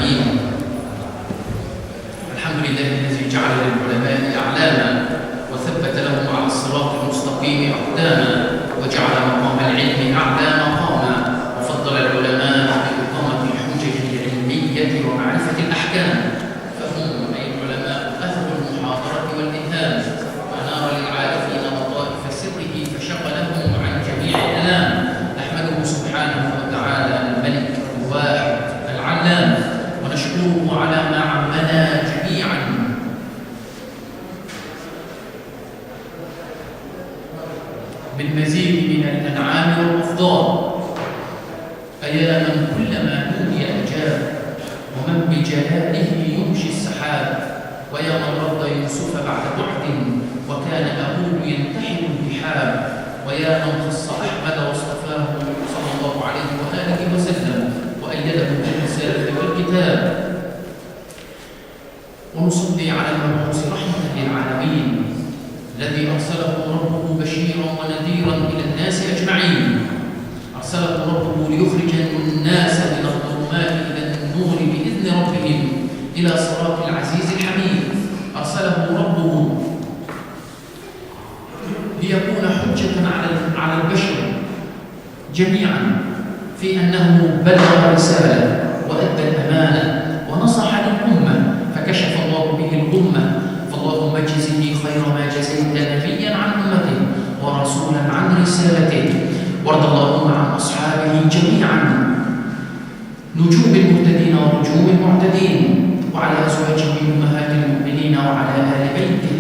العالمين. الحمد لله الذي جعل للعلماء أعلاما وثبت لهم على الصراط المستقيم أقداما، وجعل مقام العلم أعلى مقاما، وفضل العلماء بإقامة الحجج العلمية ومعرفة الأحكام، فهم أي العلماء أهل المحاضرة والإلهام، ونار للعارفين لطائف سره فشغلهم عن جميع الألام. نحمده سبحانه وتعالى الملك الواحد العلام، ونشكره على ما عمنا جميعا بالمزيد من الأنعام والأفضال. أيا من كلما نودي أجاب، ومن بجلاله يمشي السحاب، ويا من رد يوسف بعد بعد وكان أبوه ينتحل الرحاب، ويا من خص أحمد واصطفاه صلى الله عليه وآله وسلم وأيده بالرسالة والكتاب. ونصلي على المبعوث رحمة للعالمين الذي أرسله ربه بشيرا ونذيرا إلى الناس أجمعين. أرسله ربه ليخرج الناس من الظلمات إلى النور بإذن ربهم إلى صراط العزيز الحميد. أرسله ربه ليكون حجة على البشر جميعا في أنه بلغ الرسالة وأدى الأمانة ونصح للأمة فكشف الله به الأمة. فاللهم اجزه خير ما جزيت نبيا عن أمته ورسولا عن رسالته، وارض اللهم عن أصحابه جميعا نجوم المهتدين ورجوم المعتدين، وعلى أزواجه أمهات المؤمنين وعلى آل بيته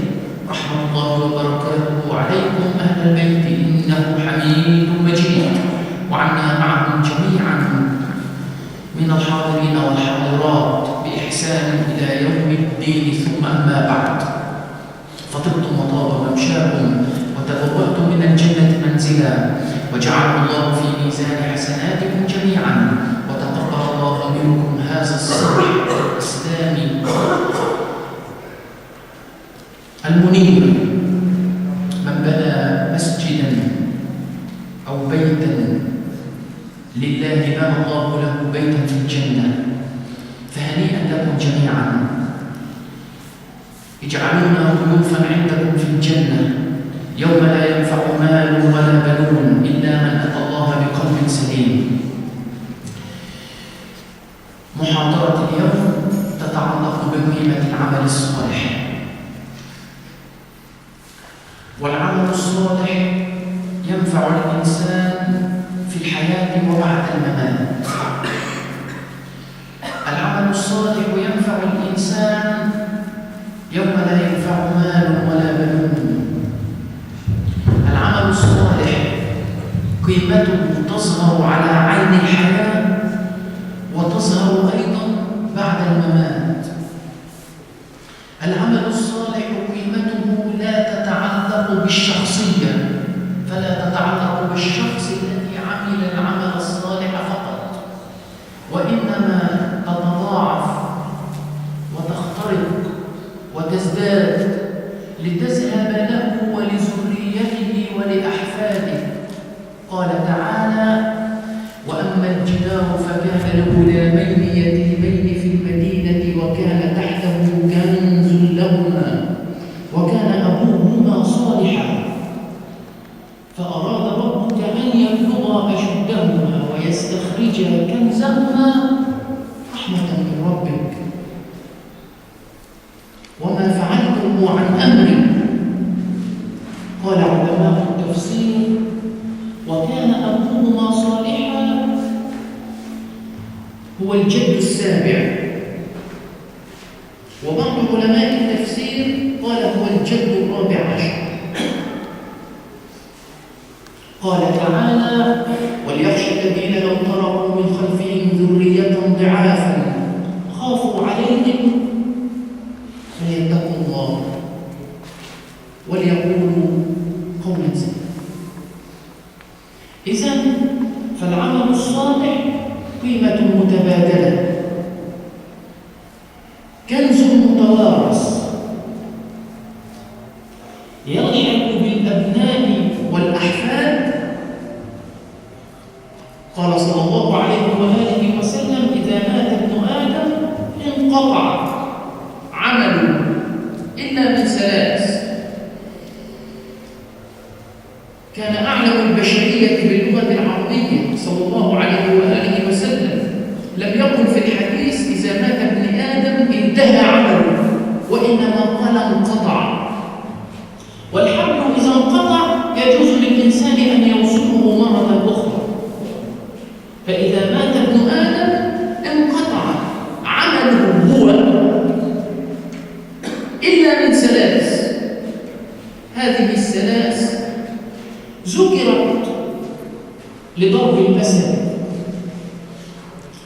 رحمة الله وبركاته عليكم أهل البيت إنه حميد مجيد، وعنا معهم جميعا من الحاضرين والحاضرات بإحسان إلى يوم الدين. ثم أما بعد، فطبتم وطاب ممشاكم وتبوأتم من الجنة منزلا، وجعله الله في ميزان حسناتكم جميعا، وتقبل الله منكم هذا الصلح الإسلامي المنير. من بنى مسجدا أو بيتا لله بنى الله له بيتا في الجنة، فهنيئا لكم جميعا. اجعلونا ضيوفا عندكم في الجنة يوم لا ينفع مال ولا بنون إلا من أتى الله بقلب سليم. محاضرة اليوم تتعلق بقيمة العمل الصالح. والعمل الصالح ينفع الإنسان في الحياة وبعد الممات. العمل الصالح ينفع الإنسان يوم لا ينفع مال ولا بنون. العمل الصالح قيمته تظهر على عين الحياة وتظهر أيضا بعد الممات. العمل الصالح قيمته لا تتعلق بالشخصية، فلا تتعلق بالشخص الذي عمل العمل الصالح فقط، وإنما تتضاعف وتخترق وتزداد لتذهب له ولذريته ولأحفاده. قال تعالى: وأما الجدار فكان لغلامين يتيمين في المدينة وكان تحته كنز لهما وكان أبوهما صالحا فأراد ربك أن يبلغا أشدهما ويستخرجا كنزهما رحمة من ربك وما فعلته عن أمري. قال علماء التفسير: وكان أبوهما صالحا هو الجد السابع، وبعض علماء التفسير قال هو الجد الرابع عشر. قال تعالى: وليخشى الذين لو تركوا من خلفهم ذرية ضعافا خافوا عليهم فليتقوا الله وليقولوا قولا سديدا. إذن فالعمل الصالح قيمة متبادلة، كنز متوارث يلحق بالأبناء والأحفاد. قال صلى الله عليه وآله وسلم: إذا مات ابن آدم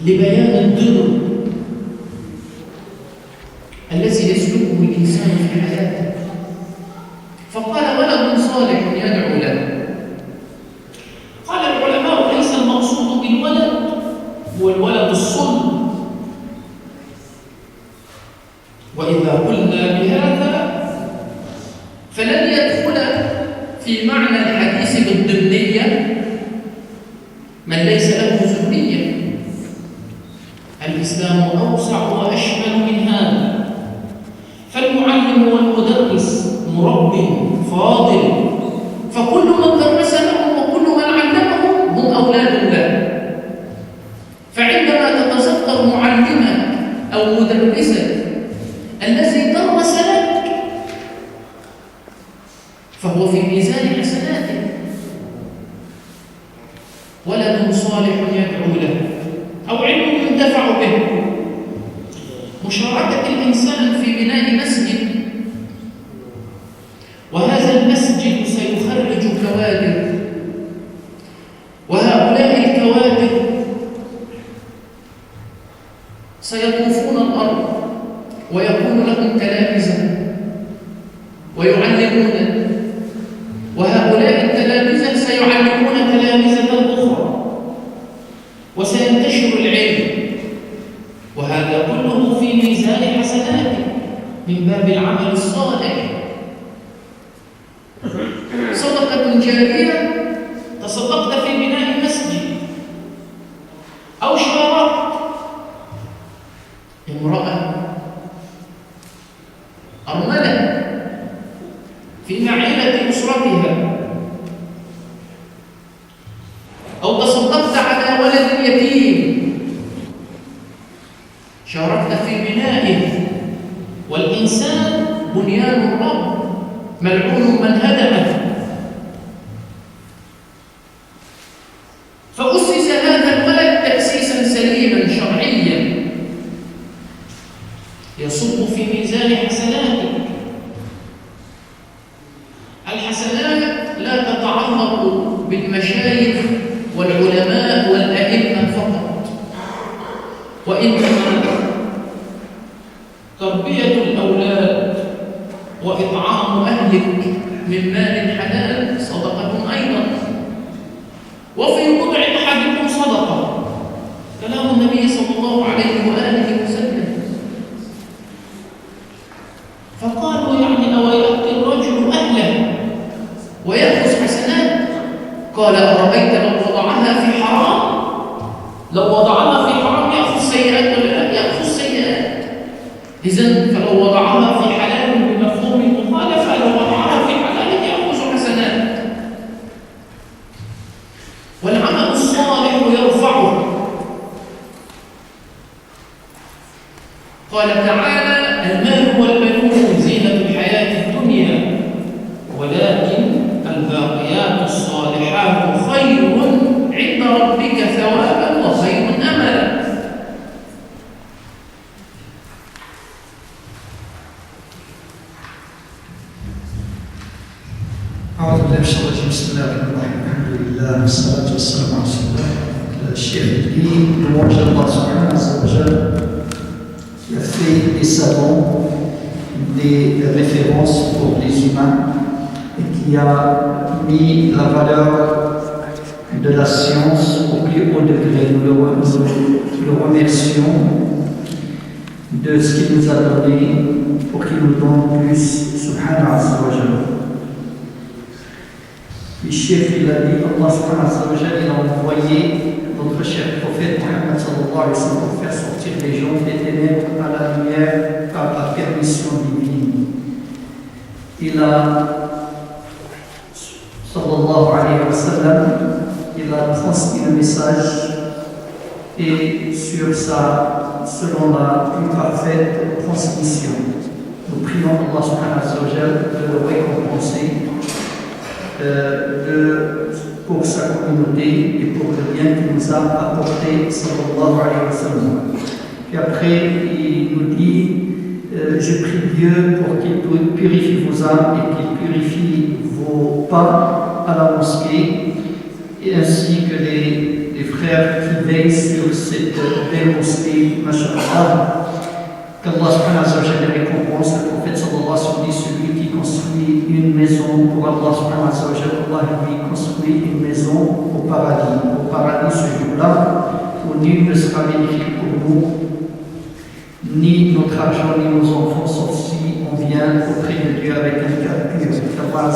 لبيان الضر الذي يسلكه الإنسان في حياته. فقال ولد صالح يدعو له. قال العلماء ليس المقصود بالولد هو الولد الصلب، وإذا قلنا بهذا فلن يدخل في معنى الحديث بالضمنية من ليس له ذرية. الإسلام أوسع وأشمل من هذا، فالمعلم والمدرس مرب فاضل، فكل من درس لهم وكل من علمهم هم أولاد له. فعندما تتذكر معلمك أو مدرسك الذي درس لك فهو في ميزان حسناتك. ولد صالح يدعو له أو علم ينتفع به. مشاركة الإنسان في بناء مسجد، وهذا المسجد سيخرج كوادر، وهؤلاء الكوادر سيطوفون الأرض ويكون لهم تلامذة ويعلمون، وهؤلاء التلامذة سيعلمون تلامذة أخرى، وسينتشر العلم، وهذا كله في ميزان حسناته من باب العمل الصالح. صدقة جارية، تصدقت في بناء مسجد، أو شاركت امرأة أرملة في معيلة أسرتها، أو تصدقت على ولد يتيم شاركت في بنائه. والإنسان بنيان الرب، ملعون من هدمه. فأسس هذا الولد تأسيسا سليما شرعيا يصب في ميزان حسناتك. الحسنات لا تتعلق بالمشايخ والعلماء والأئمة فقط، وإنما تربية الأولاد وإطعام أهلك من مال حلال صدقة أيضا، وفي وضع أحدكم صدقة، كلام النبي صلى الله عليه وآله وسلم. فقالوا يعني أو يأتي الرجل أهله ويأخذ حسنات؟ قال أرأيت لو وضعها في حرام؟ لو وضعها في حرام يأخذ سيئات ولا لا؟ يأخذ سيئات. إذن فلو وضعها في حلال بمفهوم المخالفة، لو وضعها في حلال يأخذ حسنات. والعمل الصالح يرفعه. قال تعالى المال والبنون زينة الحياة الدنيا ولكن الباقيات الصالحات خير عند ربك ثوابا وخير أملا. أعوذ بالله من الشيطان الرجيم. بسم الله الرحمن الرحيم. الحمد لله والصلاة والسلام على رسول الله. الشيخ dit louange à Allah subhanahu wa ta'ala qui a fait des savants des références pour les humains et qui a mis la valeur de la science au plus haut degré. Nous le remercions de ce qu'il nous a donné pour qu'il nous donne plus subhanahu wa ta'ala. Le chef il a dit, Allah subhanahu wa ta'ala, il a envoyé notre cher prophète Muhammad sallallahu alayhi wa sallam pour faire sortir les gens des ténèbres à la lumière par la permission divine. Il a, sallallahu alayhi wa sallam, il a transmis le message et selon la plus parfaite transmission. Nous prions Allah subhanahu wa ta'ala de le récompenser pour sa communauté et pour le bien qu'il nous a apporté, sallallahu alayhi wa sallam. Et après, il nous dit je prie Dieu pour qu'il purifie vos âmes et qu'il purifie vos pas à la mosquée, et ainsi que les les frères qui veillent sur cette belle mosquée, masha'Allah. Qu'Allah subhanahu wa ta'ala récompense. Le prophète sallallahu alayhi wa sallam dit celui qui construit une maison pour Allah subhanahu wa ta'ala, Allah lui construit une maison au paradis. Au paradis ce jour-là, où nul ne sera bénéfique pour nous, ni notre argent, ni nos enfants, sauf si on vient auprès de Dieu avec un cœur pur. Qu'Allah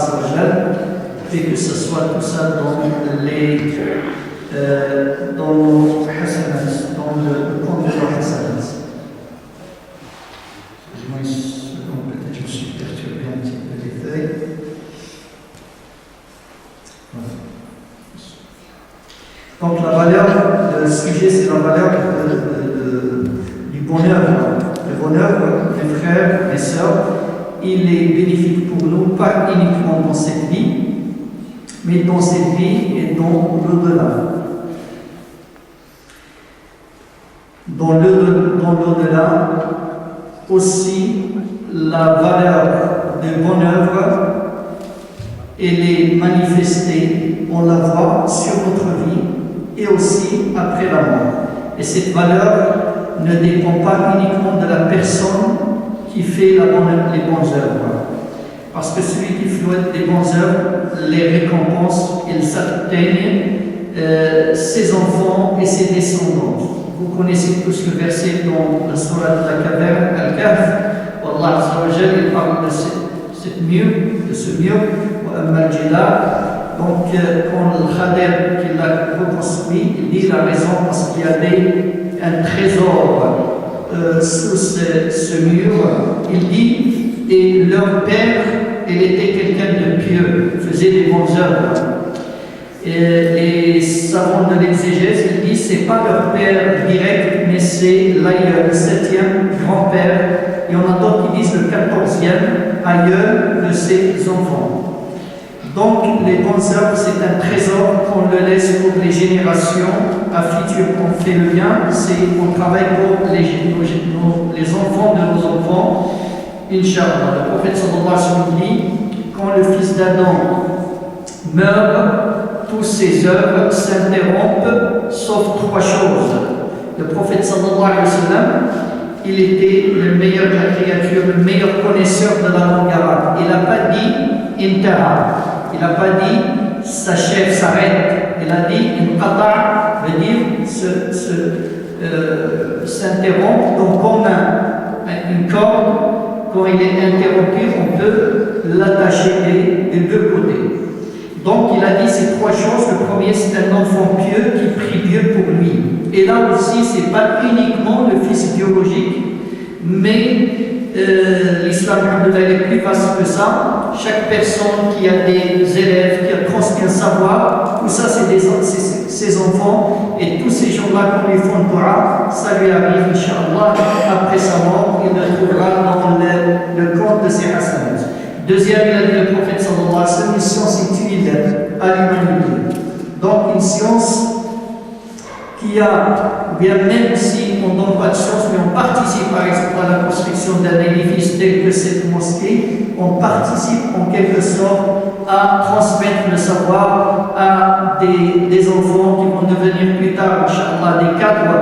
fait que ce soit tout ça dans nos hasanats, dans le compte de nos hasanats. Excusez-moi une seconde, peut-être je me suis perturbé un petit peu les feuilles. Voilà. Donc la valeur, le sujet c'est la valeur du bonheur. Le bonheur, mes frères, mes sœurs, il est bénéfique pour nous, pas uniquement dans cette vie, mais dans cette vie et dans l'au-delà. Dans l'au-delà, aussi, la valeur de bonne œuvre, elle est manifestée, on la voit sur notre vie et aussi après la mort. Et cette valeur ne dépend pas uniquement de la personne qui fait les bonnes œuvres. Parce que celui qui fait des bonnes œuvres, les récompenses, elles atteignent ses enfants et ses descendants. Vous connaissez tous le verset dans la sourate de la caverne, Al-Kahf, où Allah Azza wa Jalla parle de ce mur, donc quand le Khader qui l'a reconstruit, il dit la raison parce qu'il y avait un trésor sous ce mur. Il dit, et leur père, il était quelqu'un de pieux, faisait des bonnes œuvres. Et les savants de l'exégèse, ils disent c'est pas leur père direct, mais c'est l'aïeul, le 7e grand-père. Il y en a d'autres qui disent le 14e aïeul de ses enfants. Donc les bonnes œuvres, c'est un trésor qu'on le laisse pour les générations à futur. On fait le bien, on travaille pour les enfants de nos enfants. Inch'Allah. Le prophète sallallahu alayhi wa sallam dit quand le fils d'Adam meurt, toutes ses œuvres s'interrompent sauf trois choses. Le prophète sallallahu alayhi wa sallam, il était le meilleur de la créature, le meilleur connaisseur de la langue arabe. Il n'a pas dit intaha. Il n'a pas dit s'achève, s'arrête. Il a dit inqata, veut dire s'interrompre. Donc comme une corde, quand il est interrompu, on peut l'attacher des deux côtés. Donc il a dit ces trois choses. Le premier, c'est un enfant pieux qui prie Dieu pour lui. Et là aussi, ce n'est pas uniquement le fils biologique, mais l'islam est plus vaste que ça. Chaque personne qui a des élèves, qui a transmis un savoir, tout ça c'est ses enfants, et tous ces gens-là qu'on lui font dua, ça lui arrive, Inch'Allah, après sa mort, il le trouvera dans le compte de ses hasanats. Deuxième, il a dit le prophète sallallahu alayhi wa sallam, une science utile à l'humanité. Donc une science qui a, bien même si on ne donne pas de science, mais on participe par exemple à la construction d'un édifice tel que cette mosquée, on participe en quelque sorte à transmettre le savoir à des enfants qui vont devenir plus tard, Inch'Allah, des cadres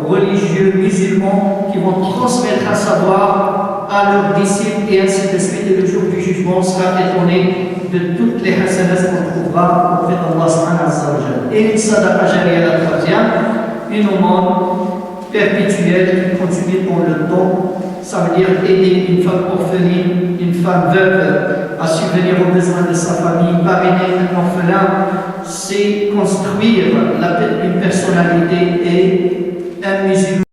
religieux musulmans qui vont transmettre un savoir à leurs disciples et ainsi de suite. Et le jour du jugement, on sera étonné de toutes les hasanats qu'on trouvera auprès d'Allah subhanahu wa ta'ala. Et une sadaqa jariya, la troisième, une aumône perpétuelle qui continue dans le temps. Ça veut dire aider une femme orpheline, une femme veuve à subvenir aux besoins de sa famille, parrainer un orphelin, c'est construire une personnalité et un musulman.